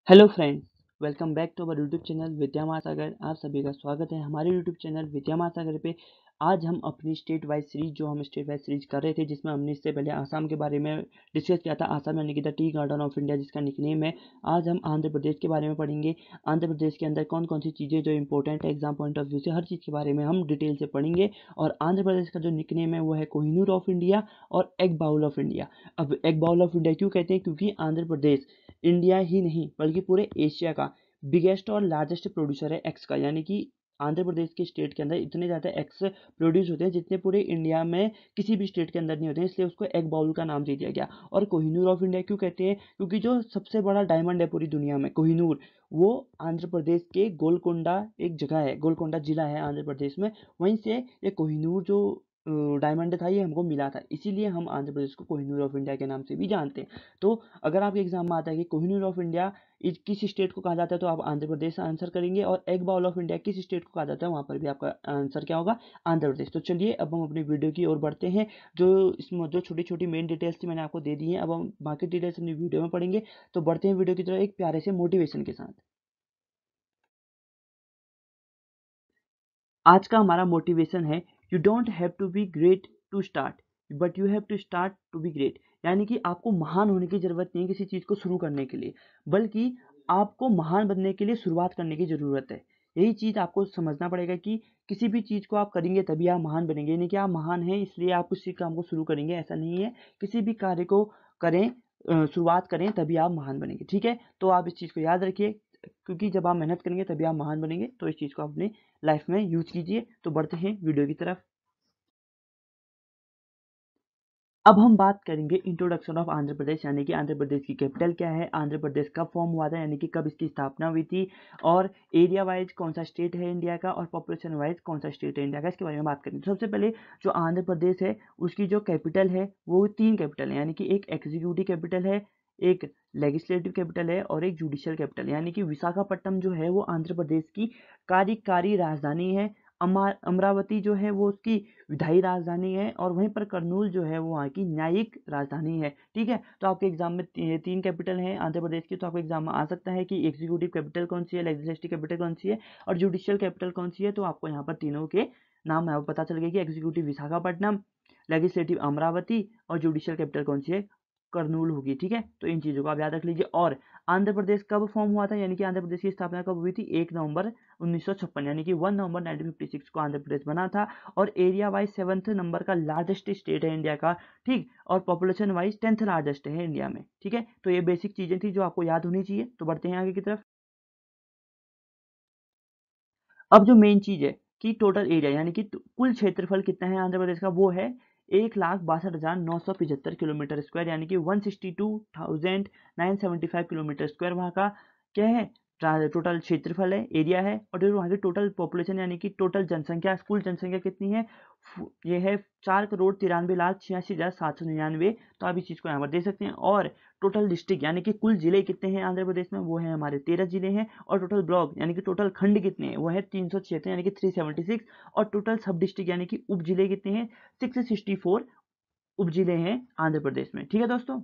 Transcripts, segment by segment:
Hello friends, welcome back to our YouTube channel Vidya Mahasagar. आप सभी का स्वागत है हमारे यूट्यूब चैनल विद्या महासागर पे। आज हम अपनी स्टेट वाइज सीरीज कर रहे थे, जिसमें हमने इससे पहले आसाम के बारे में डिस्कस किया था। आसाम यानी कि the tea garden of India, जिसका निकनेम है। आज हम आंध्र प्रदेश के बारे में पढ़ेंगे। आंध्र प्रदेश के अंदर कौन कौन सी चीज़ें जो इंपॉर्टेंट है एग्जाम पॉइंट ऑफ व्यू से, हर चीज़ के बारे में हम डिटेल से पढ़ेंगे। और आंध्र प्रदेश का जो निकनेम है वो है कोहिनूर ऑफ इंडिया और एग बाउल ऑफ इंडिया। अब एग बाउल ऑफ इंडिया क्यों कहते हैं? क्योंकि आंध्र प्रदेश इंडिया ही नहीं बल्कि पूरे एशिया का बिगेस्ट और लार्जेस्ट प्रोड्यूसर है एक्स का। यानी कि आंध्र प्रदेश के स्टेट के अंदर इतने ज़्यादा एक्स प्रोड्यूस होते हैं जितने पूरे इंडिया में किसी भी स्टेट के अंदर नहीं होते हैं, इसलिए उसको एग बाउल का नाम दे दिया गया। और कोहिनूर ऑफ इंडिया क्यों कहते हैं? क्योंकि जो सबसे बड़ा डायमंड है पूरी दुनिया में, कोहिनूर, वो आंध्र प्रदेश के गोलकोंडा एक जगह है, गोलकोंडा जिला है आंध्र प्रदेश में। वहीं से ये कोहिनूर जो डायमंड था ये हमको मिला था, इसीलिए हम आंध्र प्रदेश को कोहिनूर ऑफ इंडिया के नाम से भी जानते हैं। तो अगर आपके एग्जाम में आता है कि कोहिनूर ऑफ इंडिया किस स्टेट को कहा जाता है, तो आप आंध्र प्रदेश से आंसर करेंगे। और एग बाउल ऑफ इंडिया किस स्टेट को कहा जाता है, वहाँ पर भी आपका आंसर क्या होगा? आंध्र प्रदेश। तो चलिए अब हम अपनी वीडियो की ओर बढ़ते हैं। जो इसमें जो छोटी छोटी मेन डिटेल्स थी मैंने आपको दे दी है, अब हम बाकी डिटेल्स अपनी वीडियो में पढ़ेंगे। तो बढ़ते हैं वीडियो की तरफ एक प्यारे से मोटिवेशन के साथ। आज का हमारा मोटिवेशन है, you don't have to be great to start, but you have to start to be great. यानी कि आपको महान होने की जरूरत नहीं है किसी चीज़ को शुरू करने के लिए, बल्कि आपको महान बनने के लिए शुरुआत करने की ज़रूरत है। यही चीज़ आपको समझना पड़ेगा कि किसी भी चीज़ को आप करेंगे तभी आप महान बनेंगे। नहीं कि आप महान हैं इसलिए आप उसी काम को शुरू करेंगे, ऐसा नहीं है। किसी भी कार्य को करें, शुरुआत करें, तभी आप महान बनेंगे। ठीक है, तो आप इस चीज़ को याद रखिए, क्योंकि जब आप मेहनत करेंगे तभी आप महान बनेंगे। तो इस चीज़ को आप अपने लाइफ में यूज कीजिए। तो बढ़ते हैं वीडियो की तरफ। अब हम बात करेंगे इंट्रोडक्शन ऑफ आंध्र प्रदेश, यानी कि आंध्र प्रदेश की कैपिटल क्या है, आंध्र प्रदेश कब फॉर्म हुआ था, यानी कि कब इसकी स्थापना हुई थी, और एरिया वाइज कौन सा स्टेट है इंडिया का, और पॉपुलेशन वाइज कौन सा स्टेट है इंडिया का, इसके बारे में बात करेंगे। सबसे पहले जो आंध्र प्रदेश है उसकी जो कैपिटल है वो तीन कैपिटल है, यानी कि एक एग्जीक्यूटिव कैपिटल है, एक लेजिस्लेटिव कैपिटल है, और एक जुडिशियल कैपिटल है। यानी कि विशाखापट्टनम जो है वो आंध्र प्रदेश की कार्यकारी राजधानी है। अमरावती जो है वो उसकी विधायी राजधानी है, और वहीं पर करनूल जो है वो वहाँ की न्यायिक राजधानी है। ठीक है, तो आपके एग्जाम में तीन कैपिटल हैं आंध्र प्रदेश की। तो आपके एग्जाम में आ सकता है कि एग्जीक्यूटिव कैपिटल कौन सी है, लेजिस्लेटिव कैपिटल कौन सी है, और जुडिशियल कैपिटल कौन सी है। तो आपको यहाँ पर तीनों के नाम है पता चल गया कि एग्जीक्यूटिव विशाखापट्टनम, लेजिस्लेटिव अमरावती, और जुडिशियल कैपिटल कौन सी है, करनूल होगी। ठीक है, तो इन चीज़ों को आप याद रख लीजिए। और आंध्र प्रदेश कब फॉर्म हुआ था, यानी कि आंध्र प्रदेश की स्थापना कब हुई थी? 1 नवंबर 1956, यानी कि 1 नवंबर 1956 को आंध्र प्रदेश बना था। और एरिया वाइज 7th नंबर का लार्जेस्ट स्टेट है इंडिया का। ठीक, और पॉपुलेशन वाइज 10th लार्जेस्ट है इंडिया में। ठीक है, तो ये बेसिक चीज़ें थी जो आपको याद होनी चाहिए। तो बढ़ते हैं आगे की तरफ। अब जो मेन चीज़ है कि टोटल एरिया, यानी कि कुल क्षेत्रफल कितना है आंध्र प्रदेश का, वो है 1,62,975 किलोमीटर स्क्वायर, यानी कि 162,975 किलोमीटर स्क्वायर वहाँ का क्या है, टोटल क्षेत्रफल है, एरिया है। और जो वहाँ की टोटल पॉपुलेशन यानी कि टोटल जनसंख्या, कुल जनसंख्या कितनी है, ये है 4,93,86,799। तो आप इस चीज़ को यहाँ पर देख सकते हैं। और टोटल डिस्ट्रिक्ट यानी कि कुल जिले कितने हैं आंध्र प्रदेश में, वो है हमारे 13 जिले हैं। और टोटल ब्लॉक यानी कि टोटल खंड कितने हैं, वो है 376, यानी कि 376। और टोटल सब डिस्ट्रिक्ट यानी कि उप जिले कितने हैं, 664 उप जिले हैं आंध्र प्रदेश में। ठीक है दोस्तों,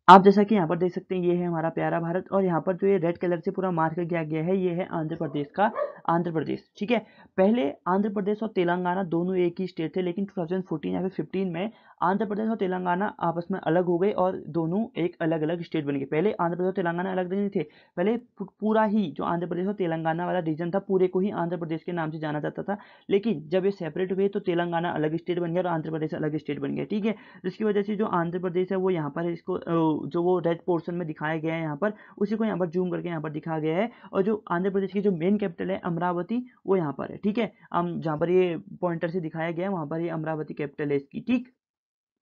आप जैसा कि यहाँ पर देख सकते हैं ये है हमारा प्यारा भारत, और यहाँ पर जो ये रेड कलर से पूरा मार्क किया गया है ये है आंध्र प्रदेश का आंध्र प्रदेश। ठीक है, पहले आंध्र प्रदेश और तेलंगाना दोनों एक ही स्टेट थे, लेकिन 2014 या फिर 15 में आंध्र प्रदेश और तेलंगाना आपस में अलग हो गए और दोनों एक अलग अलग स्टेट बन गए। पहले आंध्र प्रदेश और तेलंगाना अलग नहीं थे, पहले पूरा ही जो आंध्र प्रदेश और तेलंगाना वाला रीजन था पूरे को ही आंध्र प्रदेश के नाम से जाना जाता था। लेकिन जब ये सेपरेट हुए तो तेलंगाना अलग स्टेट बन गया और आंध्र प्रदेश अलग स्टेट बन गया। ठीक है, जिसकी वजह से जो आंध्र प्रदेश है वो यहाँ पर इसको जो वो रेड पोर्शन में दिखाया गया है यहाँ पर, उसी को यहाँ पर जूम करके यहाँ पर दिखाया गया है। और जो आंध्र प्रदेश की जो मेन कैपिटल है अमरावती, वो यहाँ पर है। ठीक है, जहाँ पर ये पॉइंटर से दिखाया गया है वहाँ पर ये अमरावती कैपिटल है इसकी। ठीक,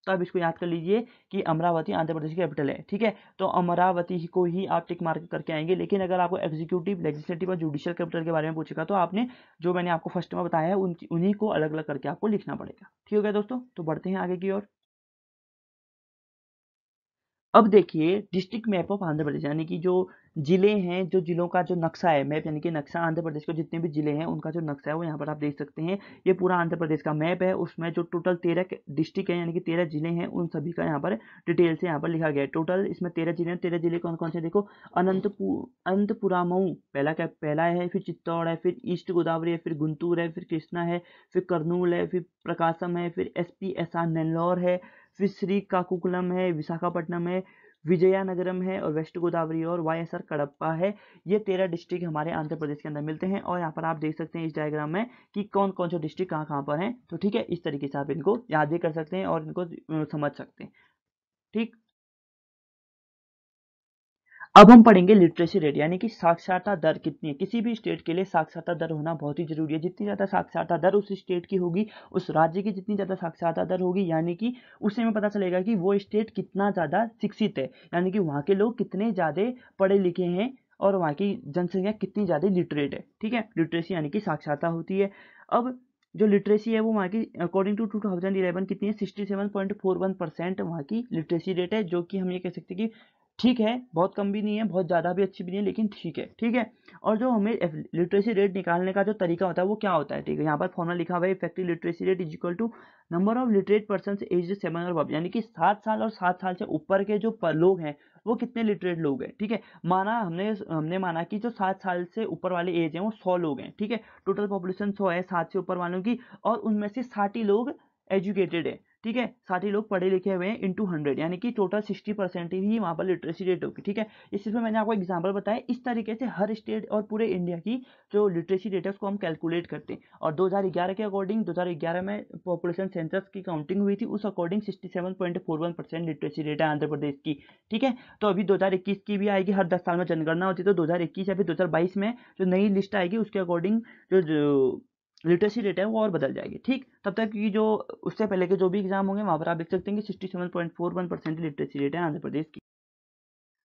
तो आप इसको याद कर लीजिए कि अमरावती आंध्र प्रदेश की कैपिटल है। ठीक है, तो अमरावती को ही आप टिक मार्क करके आएंगे। लेकिन अगर आपको एग्जीक्यूटिव, लेजिस्लेटिव और जुडिशियल कैपिटल के बारे में पूछेगा तो आपने जो मैंने आपको फर्स्ट में बताया है उन्हीं को अलग अलग करके आपको लिखना पड़ेगा। ठीक हो गया दोस्तों, तो बढ़ते हैं आगे की ओर। अब देखिए डिस्ट्रिक्ट मैप ऑफ आंध्र प्रदेश, यानी कि जो जिले हैं, जो जिलों का जो नक्शा है, मैप यानी कि नक्शा, आंध्र प्रदेश के जितने भी जिले हैं उनका जो नक्शा है वो यहाँ पर आप देख सकते हैं। ये पूरा आंध्र प्रदेश का मैप है, उसमें जो टोटल 13 डिस्ट्रिक्ट है यानी कि 13 जिले हैं, उन सभी का यहाँ पर डिटेल से यहाँ पर लिखा गया है। टोटल इसमें 13 जिले हैं। 13 जिले कौन कौन से देखो, अनंतपुरामऊ पहला है, फिर चित्तौड़ है, फिर ईस्ट गोदावरी है, फिर गुंटूर है, फिर कृष्णा है, फिर कर्नूल है, फिर प्रकाशम है, फिर SPSR नेल्लौर है, फिर श्रीकाकुलम है, विशाखापट्टनम है, विजयनगरम है, और वेस्ट गोदावरी और YSR कडप्पा है। ये 13 डिस्ट्रिक्ट हमारे आंध्र प्रदेश के अंदर मिलते हैं, और यहाँ पर आप देख सकते हैं इस डायग्राम में कि कौन कौन से डिस्ट्रिक्ट कहाँ कहाँ पर हैं। तो ठीक है, इस तरीके से आप इनको याद भी कर सकते हैं और इनको समझ सकते हैं। ठीक, अब हम पढ़ेंगे लिटरेसी रेट यानी कि साक्षरता दर कितनी है। किसी भी स्टेट के लिए साक्षरता दर होना बहुत ही जरूरी है। जितनी ज़्यादा साक्षरता दर उस स्टेट की होगी, उस राज्य की जितनी ज़्यादा साक्षरता दर होगी, यानी कि उससे हमें पता चलेगा कि वो स्टेट कितना ज़्यादा शिक्षित है, यानी कि वहाँ के लोग कितने ज़्यादा पढ़े लिखे हैं और वहाँ की जनसंख्या कितनी ज़्यादा लिटरेट है। ठीक है, लिटरेसी यानी कि साक्षरता होती है। अब जो लिटरेसी है वो वहाँ की अकॉर्डिंग टू 2011 कितनी है, 67.41% वहाँ की लिटरेसी रेट है, जो कि हम ये कह सकते हैं कि ठीक है, बहुत कम भी नहीं है, बहुत ज़्यादा भी अच्छी भी नहीं है, लेकिन ठीक है, ठीक है। और जो हमें लिटरेसी रेट निकालने का जो तरीका होता है वो क्या होता है, ठीक है, यहाँ पर फॉर्मूला लिखा हुआ है, effective literacy rate is equal to number of literate person as 7 और अबव, यानी कि 7 साल और 7 साल से ऊपर के जो लोग हैं वो कितने लिटरेट लोग हैं। ठीक है, माना हमने माना कि जो 7 साल से ऊपर वाले एज हैं वो 100 लोग हैं। ठीक है, टोटल पॉपुलेशन 100 है 7 से ऊपर वालों की, और उनमें से 60 लोग एजुकेटेड है। ठीक है, 60 लोग पढ़े लिखे हुए हैं इंटू 100, यानी कि टोटल 60% ही वहाँ पर लिटरेसी रेट होगी। ठीक है, इस चीज़ में मैंने आपको एग्जांपल बताया। इस तरीके से हर स्टेट और पूरे इंडिया की जो लिटरेसी रेट है उसको हम कैलकुलेट करते हैं, और 2011 के अकॉर्डिंग 2011 में पॉपुलेशन सेंसस की काउंटिंग हुई थी, उस अकॉर्डिंग 67.41% लिटरेसी रेट है आंध्र प्रदेश की। ठीक है, तो अभी 2021 की भी आएगी, हर 10 साल में जनगणना होती है, तो 2021 या फिर 2022 में जो नई लिस्ट आएगी उसके अकॉर्डिंग जो लिटरेसी रेट है वो और बदल जाएगी। ठीक, तब तक की जो उससे पहले के जो भी एग्जाम होंगे वहां पर आप देख सकते हैं कि 67.41% लिटरेसी रेट है आंध्र प्रदेश की।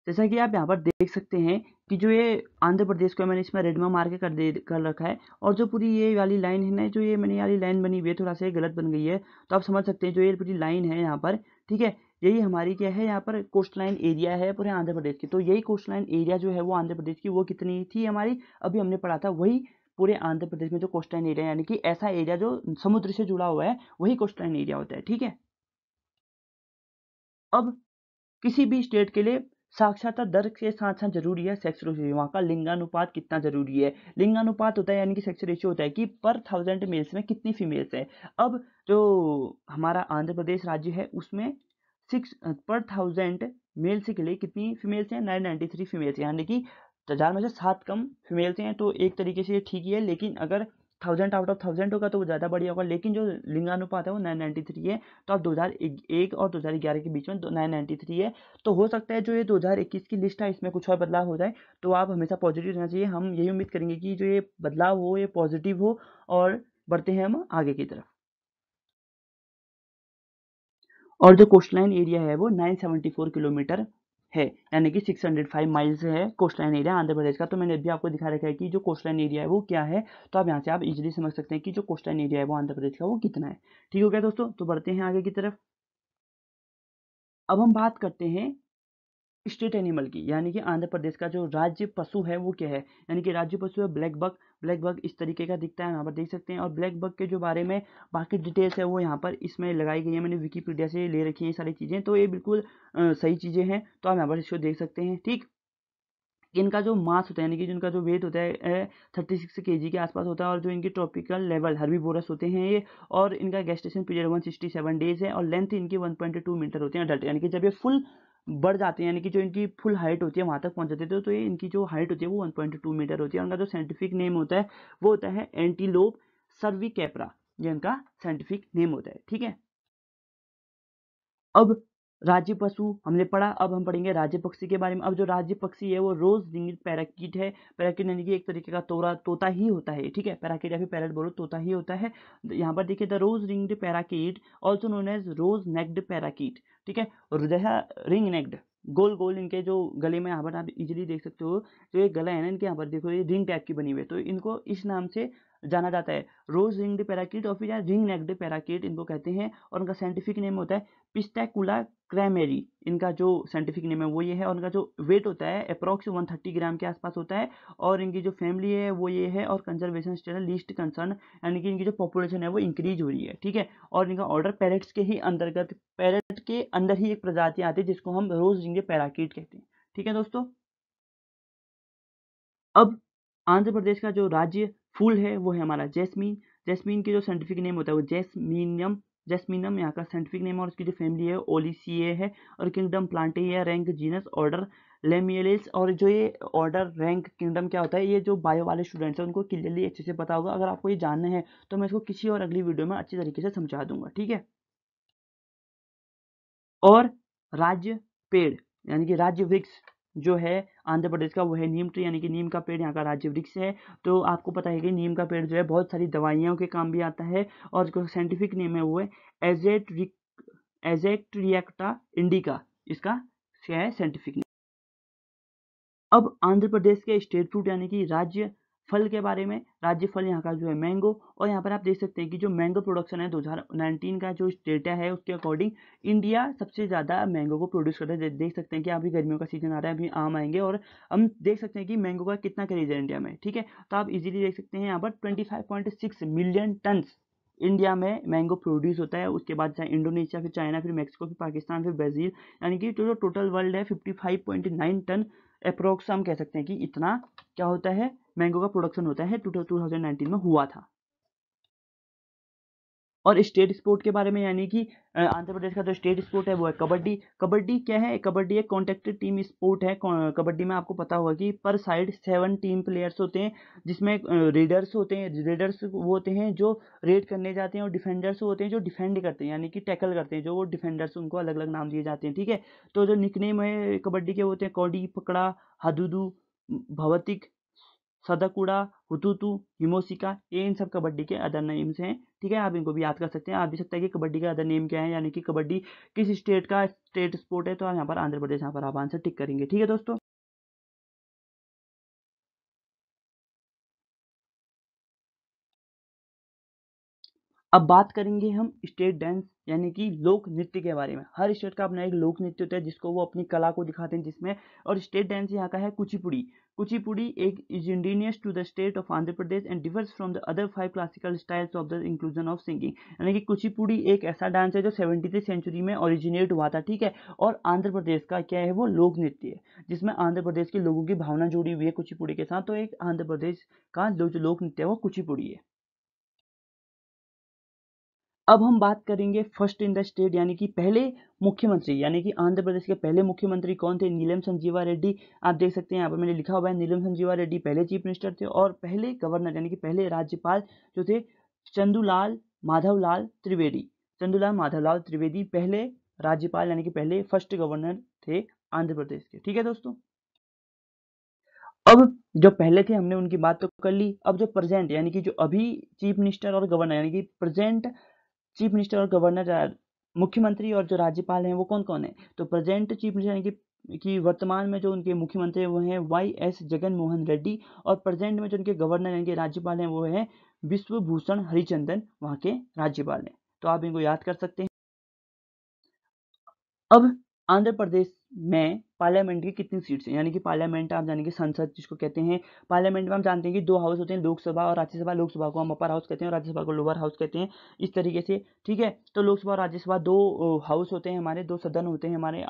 जैसा कि आप यहाँ पर देख सकते हैं कि जो ये आंध्र प्रदेश को मैंने इसमें रेड में मार्क कर रखा है, और जो पूरी ये वाली लाइन है ना, जो ये मैंने वाली लाइन बनी हुई है थोड़ा सा गलत बन गई है, तो आप समझ सकते हैं जो ये पूरी लाइन है यहाँ पर, ठीक है, यही हमारी क्या है, यहाँ पर कोस्ट लाइन एरिया है पूरे आंध्र प्रदेश की। तो यही कोस्ट लाइन एरिया जो है वो आंध्र प्रदेश की वो कितनी थी हमारी, अभी हमने पढ़ा था, वही पूरे आंध्र प्रदेश में जो कोस्ट लाइन एरिया यानी कि ऐसा एरिया जो समुद्र से जुड़ा हुआ है वही कोस्ट लाइन एरिया होता है। ठीक है, अब किसी भी स्टेट के लिए साक्षरता दर के साथ साथ जरूरी है सेक्स रेशियो, वहाँ का लिंगानुपात कितना जरूरी है। लिंगानुपात होता है यानी कि सेक्स रेशियो होता है कि पर 1000 मेल्स में कितनी फीमेल्स है। अब जो हमारा आंध्र प्रदेश राज्य है उसमें 6 पर 1000 मेल्स के लिए कितनी फीमेल्स हैं, 993 फीमेल्स, यानी कि 1000 में से 7 कम फीमेल्स हैं, तो एक तरीके से ये ठीक ही है। लेकिन अगर 1000 आउट ऑफ 1000 होगा तो वो ज़्यादा बढ़िया होगा, लेकिन जो लिंगानुपात है वो 993 है। तो अब 2001 और 2011 के बीच में 993 है। तो हो सकता है जो ये 2021 की लिस्ट है इसमें कुछ और बदलाव हो जाए, तो आप हमेशा पॉजिटिव रहना चाहिए। हम यही उम्मीद करेंगे कि जो ये बदलाव हो ये पॉजिटिव हो, और बढ़ते हैं हम आगे की तरफ। और जो कोस्ट लाइन एरिया है वो 974 किलोमीटर है, यानी कि 605 माइल्स है coast line area Andhra Pradesh का। तो मैंने अभी आपको दिखा रखा है कि जो कोस्ट लाइन एरिया है वो क्या है, तो आप यहाँ से आप इजीली समझ सकते हैं कि जो कोस्ट लाइन एरिया है वो आंध्र प्रदेश का वो कितना है। ठीक हो गया दोस्तों, तो बढ़ते हैं आगे की तरफ। अब हम बात करते हैं स्टेट एनिमल की, यानी कि आंध्र प्रदेश का जो राज्य पशु है वो क्या है, यानी कि राज्य पशु है ब्लैक बक। ब्लैक बक इस तरीके का दिखता है, यहाँ पर देख सकते हैं। और ब्लैक बक के जो बारे में बाकी डिटेल्स है वो यहाँ पर इसमें लगाई गई है, मैंने विकीपीडिया से ले रखी है ये सारी चीज़ें, तो ये बिल्कुल सही चीज़ें हैं, तो आप यहाँ पर इसको देख सकते हैं। ठीक, इनका जो मास होता है यानी कि जिनका जो वेट होता है 36 kg के आसपास होता है, और जो इनकी ट्रॉपिकल लेवल हर्बीवोरस होते हैं ये, और इनका गेस्टेशन पीरियड 167 डेज है, और लेंथ इनकी 1.2 मीटर होती है अडल्ट, यानी कि जब ये फुल बढ़ जाते हैं, यानी कि जो इनकी फुल हाइट होती है वहाँ तक पहुँच जाते हैं, तो ये इनकी जो हाइट होती है वो 1.2 मीटर होती है। उनका जो साइंटिफिक नेम होता है वो होता है एंटीलोप सर्विकैपरा, ये इनका साइंटिफिक नेम होता है। ठीक है, अब राज्य पशु हमने पढ़ा, अब हम पढ़ेंगे राज्य पक्षी के बारे में। अब जो राज्य पक्षी है वो रोज रिंग्ड पैराकीट है। पैराकीट यानी कि एक तरीके का तोता ही होता है। ठीक है, पैराकीट या फिर पैरट बोलो, तोता ही होता है। यहाँ पर देखिए the rose ringed parakeet also known as rose necked parakeet. ठीक है, रिंग नेक्ड, गोल गोल इनके जो गले में यहाँ पर आप इजीली देख सकते हो, जो ये गला है ना इनके, यहाँ पर देखो ये रिंग टाइप की बनी हुई है, तो इनको इस नाम से जाना जाता है। रोज रिंग्ड पैराकीट और फिर रिंग नेक्ड पैराकीट इनको कहते हैं, और उनका साइंटिफिक नेम होता है पिस्टैकुला क्रैमेरी। इनका जो साइंटिफिक नेम है वो ये है, और इनका जो वेट होता है अप्रॉक्स 130 ग्राम के आसपास होता है, और इनकी जो फैमिली है वो ये है, और कंजर्वेशन स्टेटस लीस्ट कंसर्न, यानी कि इनकी जो पॉपुलेशन है वो इंक्रीज हो रही है, ठीक है। और इनका ऑर्डर पैरेट्स के ही अंतर्गत, पैरेट के अंदर ही एक प्रजाति आती है जिसको हम रोज रिंग्ड पैराकीट कहते हैं, ठीक है दोस्तों। अब आंध्र प्रदेश का जो राज्य फूल है वो है हमारा जैस्मीन। जैस्मीन की जो साइंटिफिक नेम होता है वो जैस्मीनियम, जैस्मीनम यहाँ का साइंटिफिक नेम, और उसकी जो फैमिली है ओलिसिए है, और किंगडम प्लांटेरिया, रैंक जीनस ऑर्डर लेमियलिस। और जो ये ऑर्डर रैंक किंगडम क्या होता है, ये जो बायो वाले स्टूडेंट्स हैं उनको क्लियरली अच्छे से पता होगा। अगर आपको ये जानना है तो मैं इसको किसी और अगली वीडियो में अच्छी तरीके से समझा दूंगा, ठीक है। और राज्य पेड़ यानी कि राज्य वृक्ष जो है आंध्र प्रदेश का वो है नीम ट्री, यानी कि नीम का पेड़ यहाँ का राज्य वृक्ष है। तो आपको पता है कि नीम का पेड़ जो है बहुत सारी दवाइयों के काम भी आता है, और जो साइंटिफिक नेम है वो है एजेक्ट्रिएक्टा इंडिका, इसका क्या है साइंटिफिक नेम। अब आंध्र प्रदेश के स्टेट फ्रूट यानी कि राज्य फल के बारे में, राज्य फल यहाँ का जो है मैंगो। और यहाँ पर आप देख सकते हैं कि जो मैंगो प्रोडक्शन है 2019 का जो डेटा है उसके अकॉर्डिंग इंडिया सबसे ज़्यादा मैंगो को प्रोड्यूस करता है। देख सकते हैं कि अभी गर्मियों का सीजन आ रहा है, अभी आम आएंगे, और हम देख सकते हैं कि मैंगो का कितना क्रेज है इंडिया में, ठीक है। तो आप इजीली देख सकते हैं यहाँ पर 25.6 मिलियन टन इंडिया में मैंगो प्रोड्यूस होता है। उसके बाद चाहे इंडोनेशिया, फिर चाइना, फिर मेक्सिको, फिर पाकिस्तान, फिर ब्राज़ील, यानी कि जो टोटल वर्ल्ड है 55.9 टन अप्रोक्स हम कह सकते हैं कि इतना क्या होता है मैंगो का प्रोडक्शन होता है 2019 में हुआ था। और स्टेट स्पोर्ट के बारे में, यानी कि आंध्र प्रदेश का जो स्टेट स्पोर्ट है वो है कबड्डी। कबड्डी क्या है, कबड्डी एक कॉन्टेक्टेड टीम स्पोर्ट है। कबड्डी में आपको पता होगा कि पर साइड 7 टीम प्लेयर्स होते हैं, जिसमें रेडर्स होते हैं, रेडर्स वो होते हैं जो रेड करने जाते हैं, और डिफेंडर्स होते हैं जो डिफेंड करते हैं, यानी कि टैकल करते हैं, जो वो डिफेंडर्स उनको अलग अलग नाम दिए जाते हैं, ठीक है। तो जो निकनेम है कबड्डी के होते हैं कौडी पकड़ा, हदुदू, भवतिक, सदाकुड़ा, हुतुतु, हिमोशिका, ये इन सब कबड्डी के अदर नेम्स हैं, ठीक है। आप इनको भी याद कर सकते हैं। आप भी सकते हैं कि कबड्डी का अदर नेम क्या है, यानी कि कबड्डी किस स्टेट का स्टेट स्पोर्ट है, तो यहाँ पर आंध्र प्रदेश, यहाँ पर आप आंसर टिक करेंगे, ठीक है दोस्तों। अब बात करेंगे हम स्टेट डांस यानी कि लोक नृत्य के बारे में। हर स्टेट का अपना एक लोक नृत्य होता है जिसको वो अपनी कला को दिखाते हैं जिसमें, और स्टेट डांस यहाँ का है कुचिपुड़ी। कुचिपुड़ी एक is indigenous to the state of Andhra Pradesh and differs from the other 5 classical styles of the inclusion of singing. यानी कि कुचिपुड़ी एक ऐसा डांस है जो 73 सेंचुरी में ओरिजिनेट हुआ था, ठीक है। और आंध्र प्रदेश का क्या है, वो लोक नृत्य है जिसमें आंध्र प्रदेश के लोगों की भावना जुड़ी हुई है कुचिपुड़ी के साथ। तो एक आंध्र प्रदेश का जो लोक नृत्य है वो कुचिपुड़ी है। अब हम बात करेंगे फर्स्ट इन द स्टेट यानी कि पहले मुख्यमंत्री, यानी कि आंध्र प्रदेश के पहले मुख्यमंत्री कौन थे, नीलम संजीवा रेड्डी। आप देख सकते हैं यहाँ पर मैंने लिखा हुआ है, नीलम संजीवा रेड्डी पहले चीफ मिनिस्टर थे, और पहले गवर्नर यानी कि पहले राज्यपाल जो थे चंदूलाल माधवलाल त्रिवेदी। चंदूलाल माधवलाल त्रिवेदी पहले राज्यपाल यानी कि पहले फर्स्ट गवर्नर थे आंध्र प्रदेश के, ठीक है दोस्तों। अब जो पहले थे हमने उनकी बात तो कर ली। अब जो प्रेजेंट यानी कि जो अभी चीफ मिनिस्टर और गवर्नर यानी कि प्रेजेंट चीफ मिनिस्टर और गवर्नर, मुख्यमंत्री और जो राज्यपाल हैं वो कौन कौन है, तो प्रेजेंट चीफ मिनिस्टर यानी कि वर्तमान में जो उनके मुख्यमंत्री हैं वो हैं YS जगन मोहन रेड्डी, और प्रेजेंट में जो उनके गवर्नर यानी कि राज्यपाल हैं वो है विश्वभूषण हरिचंदन, वहाँ के राज्यपाल हैं। तो आप इनको याद कर सकते हैं। अब आंध्र प्रदेश में पार्लियामेंट की कितनी सीट्स हैं, यानी कि पार्लियामेंट आप जानेंगे संसद जिसको कहते हैं। पार्लियामेंट में हम जानते हैं कि 2 हाउस होते हैं, लोकसभा और राज्यसभा। लोकसभा को हम अपर हाउस कहते हैं और राज्यसभा को लोअर हाउस कहते हैं, इस तरीके से, ठीक है। तो लोकसभा और राज्यसभा 2 हाउस होते हैं हमारे, 2 सदन होते हैं हमारे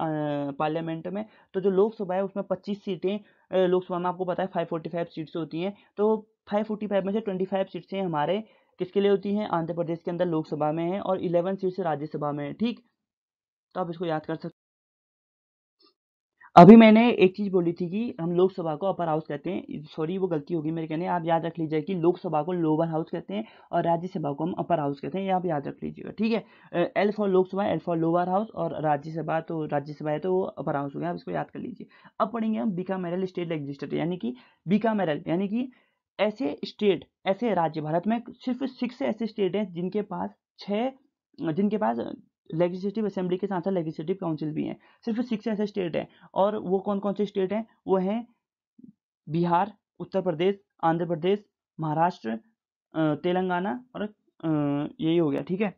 पार्लियामेंट में। तो जो लोकसभा है उसमें 25 सीटें, लोकसभा में आपको पता है 545 सीट्स होती हैं। तो 545 में से 25 सीट्स हमारे किसके लिए होती हैं, आंध्र प्रदेश के अंदर लोकसभा में है, और 11 सीट्स राज्यसभा में है, ठीक। तो आप इसको याद कर सकते। अभी मैंने एक चीज बोली थी कि हम लोकसभा को अपर हाउस कहते हैं, सॉरी वो गलती होगी मेरे कहने। आप याद रख लीजिए कि लोकसभा को लोअर हाउस कहते हैं और राज्यसभा को हम अपर हाउस कहते हैं, ये आप याद रख लीजिएगा, ठीक है। L for Lok Sabha, L for lower house, और राज्यसभा तो राज्यसभा है तो वो अपर हाउस हो गया, आप इसको याद कर लीजिए। अब पढ़ेंगे हम बिकामेरल स्टेट लेजिस्लेचर, यानी कि बिकामेरल यानी कि ऐसे स्टेट, ऐसे राज्य, भारत में सिर्फ 6 ऐसे स्टेट हैं जिनके पास लेजिस्लेटिव असेंबली के साथ साथ लेजिस्लेटिव काउंसिल भी हैं। सिर्फ 6 ऐसे स्टेट हैं, और वो कौन कौन से स्टेट हैं, वो हैं बिहार, उत्तर प्रदेश, आंध्र प्रदेश, महाराष्ट्र, तेलंगाना और यही हो गया। ठीक है,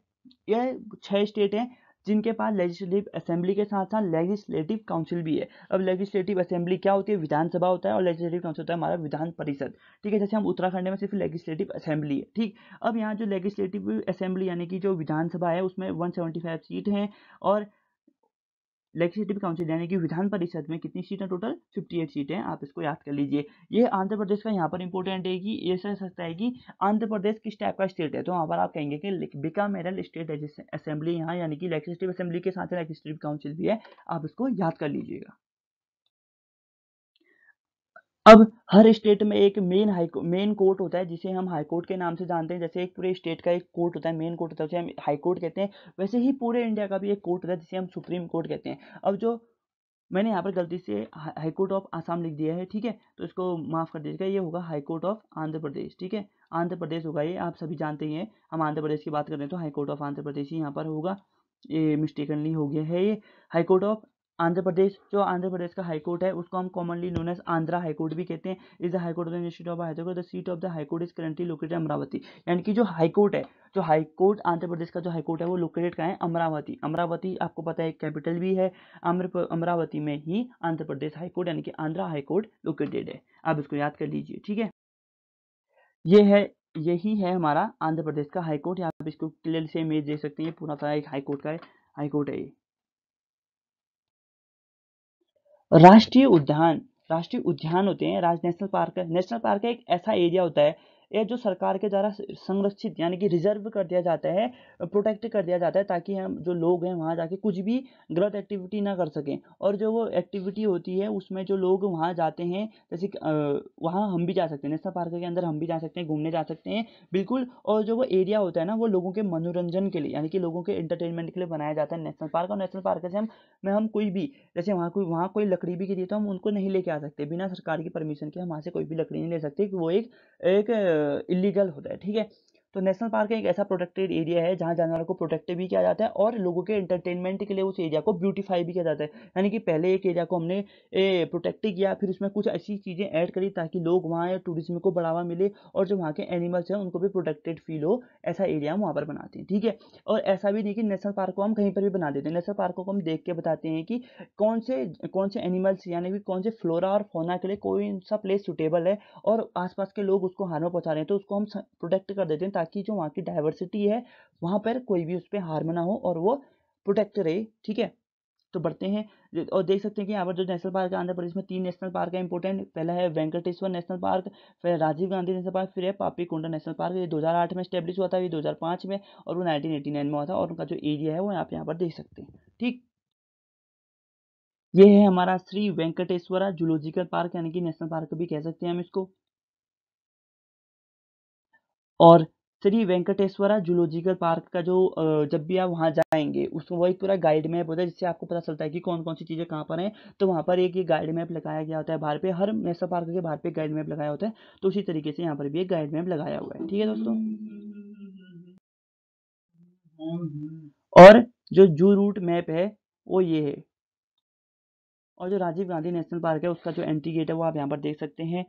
यह 6 स्टेट हैं जिनके पास लेजिस्लेटिव असेंबली के साथ साथ लेजिस्लेटिव काउंसिल भी है। अब लेजिस्लेटिव असेंबली क्या होती है? विधानसभा होता है, और लेजिस्लेटिव काउंसिल होता है हमारा विधान परिषद। ठीक है, जैसे हम उत्तराखंड में सिर्फ लेजिस्लेटिव असेंबली है। ठीक, अब यहाँ जो लेजिस्लेटिव असेंबली यानी कि जो विधानसभा है उसमें 175 सीट हैं, और लेजिस्लेटिव काउंसिल यानी कि विधान परिषद में कितनी सीटें? टोटल 58 सीटें हैं। आप इसको याद कर लीजिए। ये आंध्र प्रदेश का यहाँ पर इंपॉर्टेंट है कि ये कह सकता है कि आंध्र प्रदेश किस टाइप का स्टेट है, तो वहाँ पर आप कहेंगे कि बिकामेरल स्टेट असेंबली यहाँ, यानी कि लेजिस्लेटिव असेंबली के साथ लेजिस्लेटिव काउंसिल भी है। आप इसको याद कर लीजिएगा। अब हर स्टेट में एक मेन कोर्ट होता है जिसे हम हाई कोर्ट के नाम से जानते हैं। जैसे एक पूरे स्टेट का एक कोर्ट होता है, मेन कोर्ट होता है, उसे हम हाई कोर्ट कहते हैं। वैसे ही पूरे इंडिया का भी एक कोर्ट होता है जिसे हम सुप्रीम कोर्ट कहते हैं। अब जो मैंने यहाँ पर गलती से हाई कोर्ट ऑफ आसाम लिख दिया है, ठीक है, तो इसको माफ़ कर दीजिएगा। ये होगा हाई कोर्ट ऑफ आंध्र प्रदेश। ठीक है, आंध्र प्रदेश होगा ये, आप सभी जानते ही हैं। हम आंध्र प्रदेश की बात कर रहे हैं तो high court of Andhra Pradesh ही यहाँ पर होगा। ये मिस्टेकनली हो गया है। ये high court of Andhra Pradesh, जो आंध्र प्रदेश का हाई कोर्ट है उसको हम commonly known as Andhra high court भी कहते हैं। Is the high court of the state of Hyderabad. The seat of the high court is currently located Amaravati. यानी कि जो हाई कोर्ट है, जो हाई कोर्ट आंध्र प्रदेश का जो हाई कोर्ट है वो लोकेटेड कहाँ है? अमरावती। अमरावती आपको पता है कैपिटल भी है। अमरावती में ही आंध्र प्रदेश हाई कोर्ट यानी कि आंध्रा हाई कोर्ट लोकेटेड है। आप इसको याद कर लीजिए। ठीक है, ये है, यही है हमारा आंध्र प्रदेश का हाई कोर्ट। आप इसको क्लियर से इमेज दे सकते हैं, पूरा सा एक हाई कोर्ट का है, हाई कोर्ट है ये। राष्ट्रीय उद्यान होते हैं, नेशनल पार्क एक ऐसा एरिया होता है, ये जो सरकार के द्वारा संरक्षित यानी कि रिजर्व कर दिया जाता है, प्रोटेक्ट कर दिया जाता है, ताकि हम जो लोग हैं वहाँ जाके कुछ भी गलत एक्टिविटी ना कर सकें। और जो वो एक्टिविटी होती है उसमें जो लोग वहाँ जाते हैं, जैसे वहाँ हम भी जा सकते हैं, नेशनल पार्क के अंदर हम भी जा सकते हैं, घूमने जा सकते हैं, बिल्कुल। और जो वो एरिया होता है ना, वो लोगों के मनोरंजन के लिए यानी कि लोगों के एंटरटेनमेंट के लिए बनाया जाता है नेशनल पार्क। और नेशनल पार्क से हम कोई भी, जैसे वहाँ कोई लकड़ी भी गिरी तो हम उनको नहीं लेके आ सकते, बिना सरकार की परमिशन के हम वहाँ से कोई भी लकड़ी नहीं ले सकते, कि वो एक एक इलीगल होता है। ठीक है, तो नेशनल पार्क एक ऐसा प्रोटेक्टेड एरिया है जहाँ जानवरों को प्रोटेक्ट भी किया जाता है, और लोगों के एंटरटेनमेंट के लिए उस एरिया को ब्यूटीफाई भी किया जाता है। यानी कि पहले एक एरिया को हमने प्रोटेक्ट किया, फिर उसमें कुछ ऐसी चीज़ें ऐड करी ताकि लोग वहाँ टूरिज्म को बढ़ावा मिले, और जो वहाँ के एनिमल्स हैं उनको भी प्रोटेक्टेड फील हो, ऐसा एरिया हम वहाँ पर बनाते हैं। ठीक है, और ऐसा भी नहीं कि नेशनल पार्क को हम कहीं पर भी बना देते हैं। नेशनल पार्क को हम देख के बताते हैं कि कौन से एनिमल्स यानी कि कौन से फ्लोरा और फौना के लिए कोई सा प्लेस सुटेबल है, और आसपास के लोग उसको हार्म पहुंचा रहे हैं तो उसको हम प्रोटेक्ट कर देते हैं, ताकि जो वहाँ की डाइवर्सिटी है वहाँ पर कोई भी उस पर हार्म ना हो और वो प्रोटेक्ट रहे। ठीक है, तो बढ़ते हैं। और देख सकते हैं कि यहाँ पर जो नेशनल पार्क है आंध्र प्रदेश में 3 नेशनल पार्क है इंपॉर्टेंट। पहला है वेंकटेश्वर नेशनल पार्क, फिर राजीव गांधी नेशनल पार्क, फिर है पापीकोंडा नेशनल पार्क। ये 2008 में स्टेब्लिश हुआ था, ये 2005 में, और वो 1989 में हुआ था, और उनका जो एरिया है वो यहाँ पर देख सकते हैं। ठीक, ये है हमारा श्री वेंकटेश्वरा जूलॉजिकल पार्क यानी कि नेशनल पार्क भी कह सकते हैं हम इसको। और श्री वेंकटेश्वरा जूलॉजिकल पार्क का जो जब भी आप वहाँ जाएंगे उसको वो एक पूरा गाइड मैप होता है, जिससे आपको पता चलता है कि कौन कौन सी चीज़ें कहाँ पर हैं। तो वहाँ पर एक ये गाइड मैप लगाया गया होता है बाहर पे, हर नेशनल पार्क के बाहर पे गाइड मैप लगाया होता है। तो उसी तरीके से यहाँ पर भी एक गाइड मैप लगाया हुआ है। ठीक है दोस्तों, और जो जू रूट मैप है वो ये है। और जो राजीव गांधी नेशनल पार्क है उसका जो एंट्री गेट है वो आप यहाँ पर देख सकते हैं।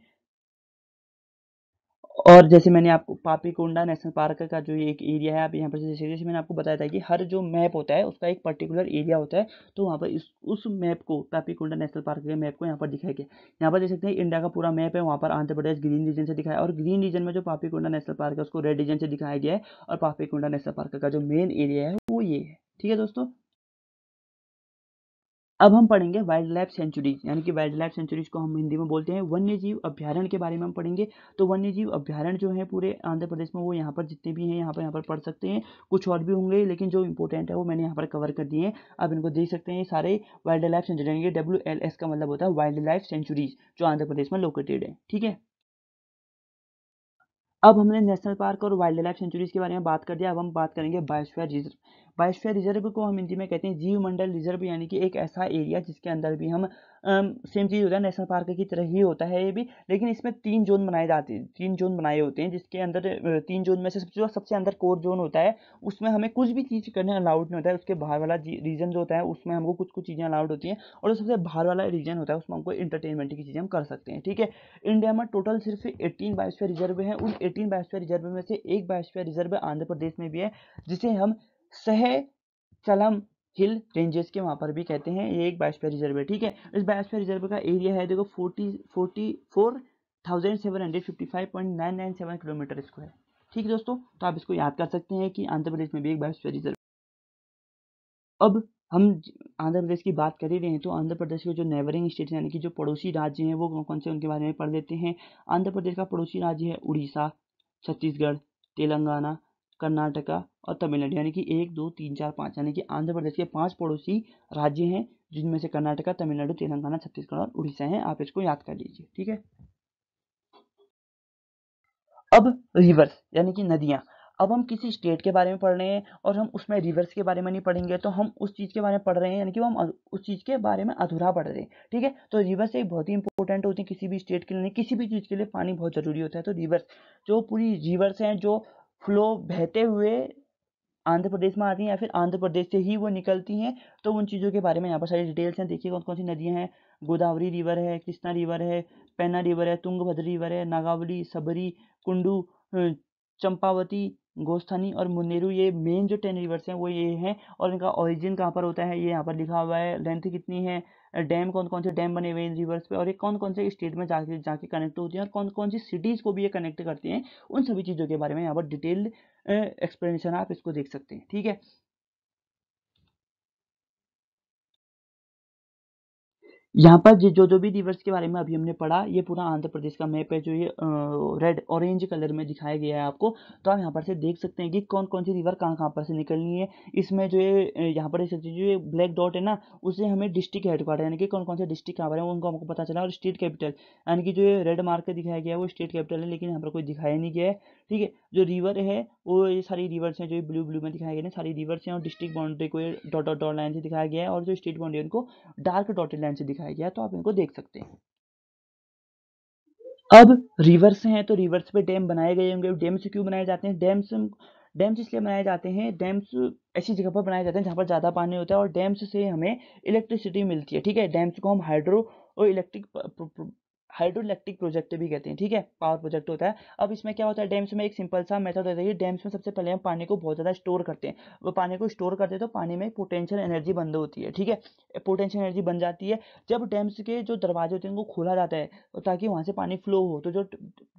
और जैसे मैंने आपको पापीकोंडा नेशनल पार्क का जो एक एरिया है, आप यहाँ पर जैसे मैंने आपको बताया था कि हर जो मैप होता है उसका एक पर्टिकुलर एरिया होता है, तो वहाँ पर उस मैप को, पापीकोंडा नेशनल पार्क के मैप को यहाँ पर दिखाया गया। यहाँ पर देख सकते हैं इंडिया का पूरा मैप है, वहाँ पर आंध्र प्रदेश ग्रीन रीजन से दिखाया है, और ग्रीन रीजन में जो पापीकोंडा नेशनल पार्क है उसको रेड रीजन से दिखाया गया है। और पापीकोंडा नेशनल पार्क का जो मेन एरिया है वो ये है। ठीक है दोस्तों, अब हम पढ़ेंगे वाइल्ड लाइफ सेंचुरीज, यानी कि वाइल्ड लाइफ सेंचुरीज को हम हिंदी में बोलते हैं वन्य जीव अभ्यारण्य के बारे में हम पढ़ेंगे। तो वन्य जीव अभ्यारण्य जो है पूरे आंध्र प्रदेश में, वो यहाँ पर जितने भी हैं यहाँ पर पढ़ सकते हैं। कुछ और भी होंगे लेकिन जो इंपॉर्टेंट है वो मैंने यहाँ पर कवर कर दिए हैं। आप इनको देख सकते हैं, ये सारे वाइल्ड लाइफ सेंचुरी, यानी कि WLS का मतलब होता है वाइल्ड लाइफ सेंचुरीज, जो आंध्र प्रदेश में लोकेटेड है। ठीक है, अब हमने नेशनल पार्क और वाइल्ड लाइफ सेंचुरीज के बारे में बात कर दिया। अब हम बात करेंगे बायोस्फीयर रिजर्व। बायोस्फीयर रिजर्व को हम हिंदी में कहते हैं जीव मंडल रिजर्व, यानी कि एक ऐसा एरिया जिसके अंदर भी हम सेम चीज़ होता है, नेशनल पार्क की तरह ही होता है ये भी, लेकिन इसमें 3 जोन बनाए जाते हैं, 3 जोन बनाए होते हैं, जिसके अंदर 3 जोन में से सबसे अंदर कोर जोन होता है, उसमें हमें कुछ भी चीज़ करने अलाउड नहीं होता है। उसके बाहर वाला रीजन जो होता है उसमें हमको कुछ कुछ चीज़ें अलाउड होती हैं, और जो सबसे बाहर वाला रीजन होता है उसमें हमको इंटरटेनमेंट की चीज़ें हम कर सकते हैं। ठीक है, इंडिया में टोटल सिर्फ 18 बायोस्फीयर रिजर्व है। उन 18 बायोस्फीयर रिजर्व में से एक बायोस्फीयर रिजर्व आंध्र प्रदेश में भी है, जिसे हम सहचलम हिल रेंजेस के वहाँ पर भी कहते हैं। ये एक बायोस्फीयर रिजर्व है। ठीक है, इस बायोस्फीयर रिजर्व का एरिया है देखो 44,755.997 किलोमीटर स्क्वायर। ठीक है दोस्तों, तो आप इसको याद कर सकते हैं कि आंध्र प्रदेश में भी एक बायोस्फीयर रिजर्व। अब हम आंध्र प्रदेश की बात कर ही रहे हैं, तो आंध्र प्रदेश के जो नेबरिंग स्टेट यानी कि जो पड़ोसी राज्य हैं वो कौन कौन से, उनके बारे में पढ़ लेते हैं। आंध्र प्रदेश का पड़ोसी राज्य है उड़ीसा, छत्तीसगढ़, तेलंगाना, कर्नाटका और तमिलनाडु, यानी कि 1 2 3 4 5, यानी कि आंध्र प्रदेश के 5 पड़ोसी राज्य हैं, जिनमें से कर्नाटका, तमिलनाडु, तेलंगाना, छत्तीसगढ़ और उड़ीसा हैं। आप इसको याद कर लीजिए। ठीक है, अब रिवर्स यानी कि नदियाँ। अब हम किसी स्टेट के बारे में पढ़ रहे हैं और हम उसमें रिवर्स के बारे में नहीं पढ़ेंगे, तो हम उस चीज़ के बारे में पढ़ रहे हैं, यानी कि हम उस चीज़ के बारे में अधूरा पढ़ रहे हैं। ठीक है, तो रिवर्स एक बहुत ही इंपॉर्टेंट होती है किसी भी स्टेट के लिए, किसी भी चीज़ के लिए पानी बहुत ज़रूरी होता है। तो रिवर्स, जो पूरी रिवर्स हैं जो फ्लो बहते हुए आंध्र प्रदेश में आती हैं या फिर आंध्र प्रदेश से ही वो निकलती हैं, तो उन चीज़ों के बारे में यहाँ पर सारी डिटेल्स हैं। देखिए कौन कौन सी नदियाँ हैं। गोदावरी रिवर है, कृष्णा रिवर है, पेन्ना रिवर है, तुंगभद्र रिवर है, नागावली, सबरी, कुंडू, चंपावती, गोस्थानी और मुन्नेरू, ये मेन जो 10 रिवर्स हैं वो ये हैं। और इनका ओरिजिन कहाँ पर होता है ये यहाँ पर लिखा हुआ है, लेंथ कितनी है, डैम कौन कौन से डैम बने हुए हैं इन रिवर्स पे, और ये कौन कौन से स्टेट में जाके जाके कनेक्ट होती हैं और कौन कौन सी सिटीज़ को भी ये कनेक्ट करती हैं, उन सभी चीज़ों के बारे में यहाँ पर डिटेल्ड एक्सप्लेनेशन आप इसको देख सकते हैं। ठीक है, यहाँ पर जो जो भी रिवर्स के बारे में अभी हमने पढ़ा, ये पूरा आंध्र प्रदेश का मैप है, जो ये रेड ऑरेंज कलर में दिखाया गया है आपको। तो आप यहाँ पर से देख सकते हैं कि कौन कौन सी रिवर कहाँ कहाँ पर से निकलनी है। इसमें जो ये यहाँ पर देख सकते हैं, जो ये ब्लैक डॉट है ना, उससे हमें डिस्ट्रिक्ट हेडक्वार्टर यानी कि कौन कौन से डिस्ट्रिक्ट कहाँ पर है उनको हमको पता चला, और स्टेट कैपिटल यानी कि जो ये रेड मार्क के दिखाया गया है वो स्टेट कैपिटल है, लेकिन यहाँ पर कोई दिखाया नहीं गया है। ठीक है, जो रिवर है वो ये सारी रिवर्स हैं, जो ब्लू ब्लू में दिखाए गए हैं सारी रिवर्स हैं, और डिस्ट्रिक्ट बाउंड्री को ये डॉट डॉट डॉट लाइन से दिखाया गया है, और जो स्टेट बाउंड्री उनको डार्क डॉटेड लाइन से दिखाया गया है, तो आप इनको देख सकते हैं। अब रिवर्स हैं तो रिवर्स पे डैम बनाए गए होंगे। डैम्स क्यों बनाए जाते हैं? डैम्स डैम्स इसलिए बनाए जाते हैं, डैम्स ऐसी जगह पर बनाए जाते हैं जहाँ पर ज़्यादा पानी होता है और डैम्स से हमें इलेक्ट्रिसिटी मिलती है। ठीक है, डैम्स को हम हाइड्रो और हाइड्रो इलेक्ट्रिक प्रोजेक्ट भी कहते हैं। ठीक है, पावर प्रोजेक्ट होता है। अब इसमें क्या होता है, डैम्स में एक सिंपल सा मेथड होता है कि डैम्स में सबसे पहले हम पानी को बहुत ज़्यादा स्टोर करते हैं। वो पानी को स्टोर करते हैं तो पानी में पोटेंशियल एनर्जी बंद होती है। ठीक है, पोटेंशियल एनर्जी बन जाती है जब डैम्स के जो दरवाजे होते हैं उनको खोला जाता है, ताकि वहाँ से पानी फ्लो हो। तो जो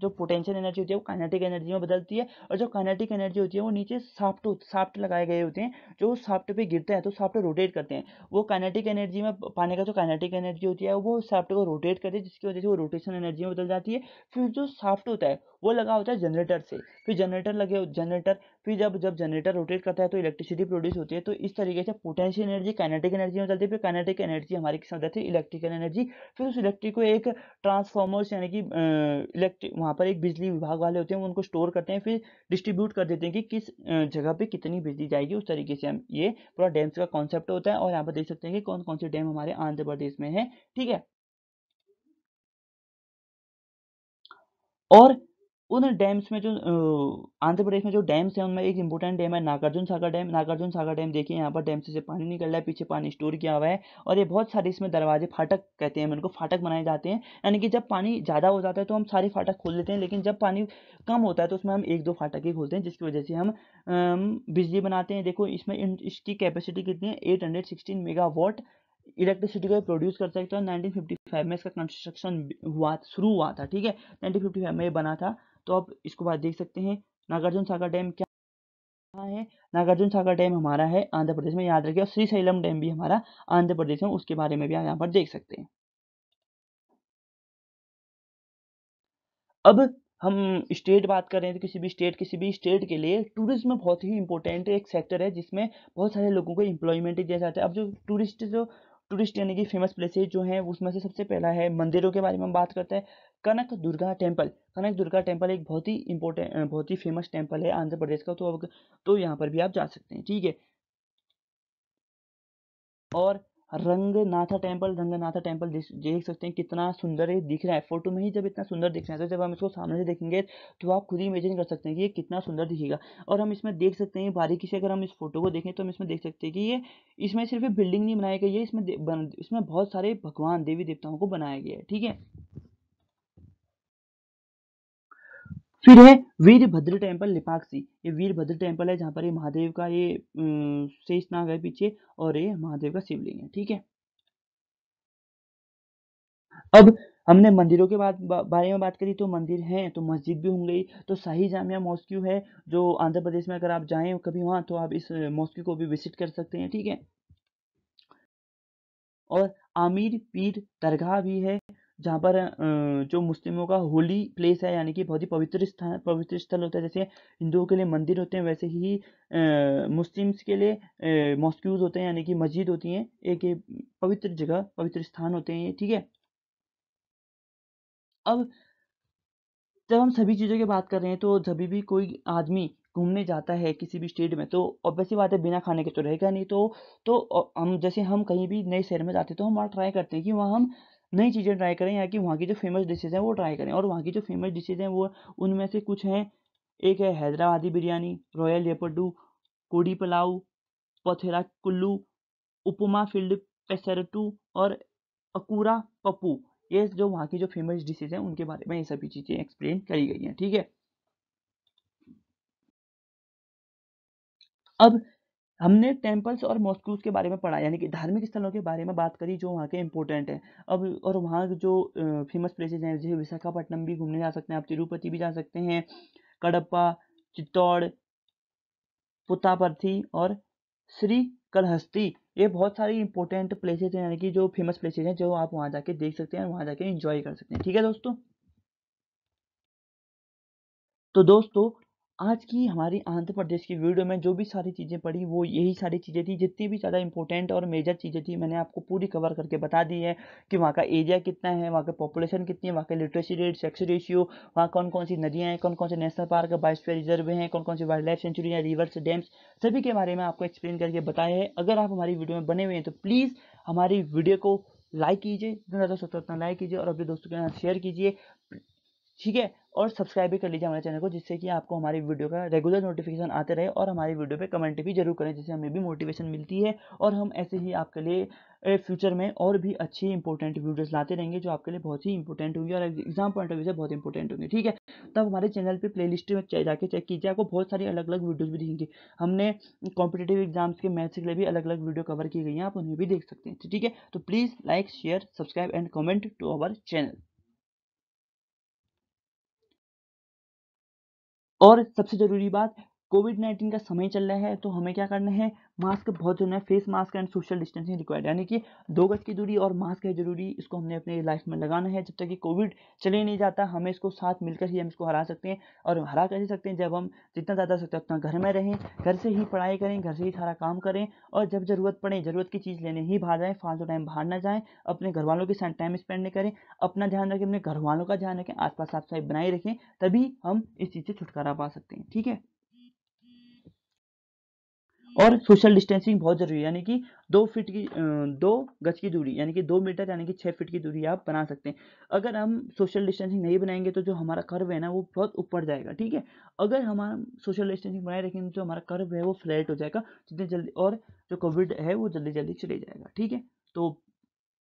जो पोटेंशियल एनर्जी होती है वो काइनेटिक एनर्जी में बदलती है, और जो काइनेटिक एनर्जी होती है वो नीचे साफ्ट लगाए गए होते हैं, जो साफ्ट पे गिरते हैं तो साफ्ट रोटेट करते हैं। वो काइनेटिक एनर्जी में, पानी का जो काइनेटिक एनर्जी होती है वो साफ्ट को रोटेट करती है, जिसकी वजह से वो रोटेशन एनर्जी में बदल जाती है। फिर जो साफ्ट होता है वो लगा होता है जनरेटर से, फिर जनरेटर, फिर जब जब जनरेटर रोटेट करता है तो इलेक्ट्रिसिटी प्रोड्यूस होती है। तो इस तरीके से पोटेंशियल एनर्जी काइनेटिक एनर्जी में बदलती है, फिर काइनेटिक एनर्जी हमारी किस में बदलती है, इलेक्ट्रिकल एनर्जी। फिर उस इलेक्ट्रिक को एक ट्रांसफॉर्मर्स यानी कि इलेक्ट्रिक, वहाँ पर एक बिजली विभाग वाले होते हैं, वो उनको स्टोर करते हैं, फिर डिस्ट्रीब्यूट कर देते हैं कि किस जगह पे कितनी बिजली जाएगी। उस तरीके से हम ये पूरा डैम्स का कॉन्सेप्ट होता है। और यहाँ पर देख सकते हैं कि कौन कौन से डैम हमारे आंध्र प्रदेश में है। ठीक है, और उन डैम्स में जो आंध्र प्रदेश में जो डैम्स हैं उनमें एक इंपॉर्टेंट डैम है नागार्जुन सागर डैम। नागार्जुन सागर डैम देखिए, यहाँ पर डैम से पानी निकल रहा है, पीछे पानी स्टोर किया हुआ है, और ये बहुत सारे इसमें दरवाजे, फाटक कहते हैं हम इनको, फाटक बनाए जाते हैं। यानी कि जब पानी ज़्यादा हो जाता है तो हम सारे फाटक खोल देते हैं, लेकिन जब पानी कम होता है तो उसमें हम 1 2 फाटक ही खोलते हैं, जिसकी वजह से हम बिजली बनाते हैं। देखो इसमें इसकी कैपेसिटी कितनी है, 816 मेगावाट इलेक्ट्रिसिटी को प्रोड्यूस कर सकते हैं। 1955 में इसका कंस्ट्रक्शन शुरू हुआ था। ठीक है, 1955 में ये बना था। तो आप इसको बाद देख सकते हैं। नागार्जुन सागर डैम क्या है? नागार्जुन सागर डैम हमारा है आंध्र प्रदेश में, याद रखिए। और श्रीशैलम डैम भी हमारा आंध्र प्रदेश में, उसके बारे में भी आप यहाँ पर देख सकते हैं। अब हम स्टेट बात कर रहे हैं, तो किसी भी स्टेट के लिए टूरिज्म बहुत ही इंपॉर्टेंट एक सेक्टर है, जिसमें बहुत सारे लोगों को एम्प्लॉयमेंट दिया जाता है। अब जो टूरिस्ट यानी कि फेमस प्लेसेज जो हैं उसमें से सबसे पहला है, मंदिरों के बारे में हम बात करते हैं, कनक दुर्गा टेम्पल। कनक दुर्गा टेम्पल एक बहुत ही इंपॉर्टेंट, बहुत ही फेमस टेम्पल है आंध्र प्रदेश का। तो अब तो यहाँ पर भी आप जा सकते हैं। ठीक है, और रंगनाथा टेम्पल देख सकते हैं कितना सुंदर है, दिख रहा है फोटो में ही। जब इतना सुंदर दिख रहा है तो जब हम इसको सामने से देखेंगे तो आप खुद ही इमेजिन कर सकते हैं कि ये कितना सुंदर दिखेगा। और हम इसमें देख सकते हैं बारीकी से, अगर हम इस फोटो को देखें तो हम इसमें देख सकते हैं कि ये इसमें सिर्फ बिल्डिंग नहीं बनाई गई है, इसमें बहुत सारे भगवान देवी देवताओं को बनाया गया है, ठीक है। फिर है वीरभद्र टेम्पल लिपाक्सी। ये वीरभद्र टेम्पल है जहाँ पर ये महादेव का ये शेषनाग है पीछे, और ये महादेव का शिवलिंग है, ठीक है। अब हमने मंदिरों के बारे में बात करी, तो मंदिर हैं तो मस्जिद भी हो गई। तो शाही जामिया मॉस्क्यू है जो आंध्र प्रदेश में, अगर आप जाएं कभी वहाँ तो आप इस मॉस्क्यू को भी विजिट कर सकते हैं, ठीक है। और आमिर पीर दरगाह भी है जहाँ पर जो मुस्लिमों का होली प्लेस है, यानी कि बहुत ही पवित्र स्थल होता है। जैसे हिंदुओं के लिए मंदिर होते हैं वैसे ही मुस्लिम्स के लिए मॉस्क्यूज होते हैं, यानी कि मस्जिद होती हैं। एक ये पवित्र जगह, पवित्र स्थान होते हैं ये, ठीक है। अब जब हम सभी चीज़ों की बात कर रहे हैं तो जब भी कोई आदमी घूमने जाता है किसी भी स्टेट में तो ऑब्वियस सी बात है बिना खाने के तो रहेगा नहीं। हम जैसे हम कहीं भी नए शहर में जाते हैं तो हम वहाँ ट्राई करते हैं कि वहाँ हम नई चीज़ें ट्राई करें, या कि वहाँ की जो फेमस डिशेज़ हैं वो ट्राई करें। और वहाँ की जो फेमस डिशेज़ हैं वो उनमें से कुछ हैं। एक है हैदराबादी बिरयानी, रॉयल लेपर्डू, कोडी पुलाव, पथेरा कुल्लू, उपमा फील्ड पेसरटू और अकूरा पप्पू। ये जो वहाँ की जो फेमस डिशेज हैं उनके बारे में ये सभी चीज़ें एक्सप्लेन करी गई हैं, ठीक है। अब हमने टेम्पल्स और मॉस्क्यूज के बारे में पढ़ा, यानी कि धार्मिक स्थलों के बारे में बात करी जो वहाँ के इंपॉर्टेंट हैं। अब और वहाँ जो फेमस प्लेसेस हैं, जैसे विशाखापट्टनम भी घूमने जा सकते हैं आप, तिरुपति भी जा सकते हैं, कडप्पा, चित्तौड़, पुत्तापर्थी और श्री कालहस्ती। ये बहुत सारी इंपॉर्टेंट प्लेसेस हैं, यानी कि जो फेमस प्लेसेस हैं जो आप वहाँ जाके देख सकते हैं, वहाँ जाके एंजॉय कर सकते हैं, ठीक है दोस्तों। तो दोस्तों आज की हमारी आंध्र प्रदेश की वीडियो में जो भी सारी चीज़ें पढ़ी वो यही सारी चीज़ें थी। जितनी भी ज़्यादा इंपॉर्टेंट और मेजर चीज़ें थी मैंने आपको पूरी कवर करके बता दी है कि वहाँ का एरिया कितना है, वहाँ का पॉपुलेशन कितनी है, वहाँ का लिटरेसी रेट, सेक्स रेशियो, वहाँ कौन कौन सी नदियाँ हैं, कौन कौन से नेशनल पार्क, बायोस्फीयर रिजर्व हैं, कौन कौन सी वाइल्ड लाइफ सेंचुरी है, रिवर्स, डैम्स, सभी के बारे में आपको एक्सप्लेन करके बताया है। अगर आप हमारी वीडियो में बने हुए हैं तो प्लीज़ हमारी वीडियो को लाइक कीजिए, जितना ज़्यादा हो सकता है उतना लाइक कीजिए और अपने दोस्तों के साथ शेयर कीजिए, ठीक है। और सब्सक्राइब भी कर लीजिए हमारे चैनल को, जिससे कि आपको हमारी वीडियो का रेगुलर नोटिफिकेशन आते रहे। और हमारी वीडियो पे कमेंट भी जरूर करें, जिससे हमें भी मोटिवेशन मिलती है। और हम ऐसे ही आपके लिए फ्यूचर में और भी अच्छी इंपॉर्टेंट वीडियोस लाते रहेंगे जो आपके लिए बहुत ही इंपॉर्टेंट होंगी और एग्जाम पॉइंट ऑफ व्यू से बहुत इंपॉर्टेंट होंगे, ठीक है। तब हमारे चैनल पे प्लेलिस्ट में जाके चेक कीजिए, आपको बहुत सारी अलग अलग वीडियोस भी दिखेंगी। हमने कॉम्पिटेटिव एग्जाम्स के मैथ्स के लिए भी अलग अलग वीडियो कवर की गई हैं, आप उन्हें भी देख सकते हैं, ठीक है। तो please like, share, subscribe and comment to our channel. और सबसे ज़रूरी बात, कोविड-19 का समय चल रहा है तो हमें क्या करना है, मास्क बहुत ज़रूरी है, face mask and social distancing required, यानी कि 2 गज की दूरी और मास्क है ज़रूरी। इसको हमने अपने लाइफ में लगाना है। जब तक कि कोविड चले नहीं जाता हमें इसको साथ मिलकर ही हम इसको हरा सकते हैं। और हरा कैसे सकते हैं, जब हम जितना ज़्यादा हो सकता है उतना घर में रहें, घर से ही पढ़ाई करें, घर से ही सारा काम करें। और जब ज़रूरत पड़े, ज़रूरत की चीज़ लेने ही बाहर जाएँ, फालतू टाइम बाहर ना जाएँ, अपने घरवालों के साथ टाइम स्पेंड नहीं करें, अपना ध्यान रखें, अपने घरवालों का ध्यान रखें, आस-पास साफ-सफाई बनाए रखें, तभी हम इस चीज़ से छुटकारा पा सकते हैं, ठीक है। और सोशल डिस्टेंसिंग बहुत ज़रूरी है, यानी कि 2 गज की दूरी, यानी कि 2 मीटर, यानी कि 6 फीट की दूरी आप बना सकते हैं। अगर हम सोशल डिस्टेंसिंग नहीं बनाएंगे तो जो हमारा कर्व है ना वो बहुत ऊपर जाएगा, ठीक है। अगर हम सोशल डिस्टेंसिंग बनाए रखेंगे तो जो हमारा कर्व है वो फ्लैट हो जाएगा जितनी जल्दी, और जो कोविड है वो जल्दी जल्दी चले जाएगा, ठीक है। तो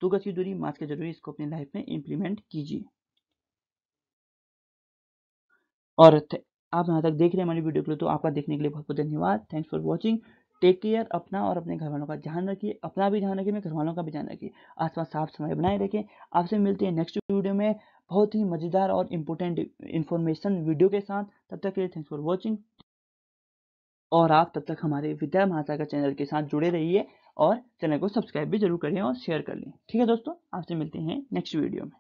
2 गज की दूरी, मास्क की जरूरी, इसको अपनी लाइफ में इम्प्लीमेंट कीजिए। और आप यहाँ तक देख रहे हैं हमारी वीडियो को, तो आपका देखने के लिए बहुत बहुत धन्यवाद। Thanks for watching. Take care, अपना और अपने घर वालों का ध्यान रखिए, अपना भी ध्यान रखिए, अपने घर वालों का भी ध्यान रखिए, आसपास साफ सफाई बनाए रखें। आपसे मिलते हैं नेक्स्ट वीडियो में बहुत ही मज़ेदार और इम्पोर्टेंट इन्फॉर्मेशन वीडियो के साथ। तब तक के लिए थैंक्स फॉर वॉचिंग। और आप तब तक हमारे विद्या महासागर चैनल के साथ जुड़े रहिए और चैनल को सब्सक्राइब भी जरूर करें और शेयर कर लें, ठीक है दोस्तों। आपसे मिलते हैं नेक्स्ट वीडियो में।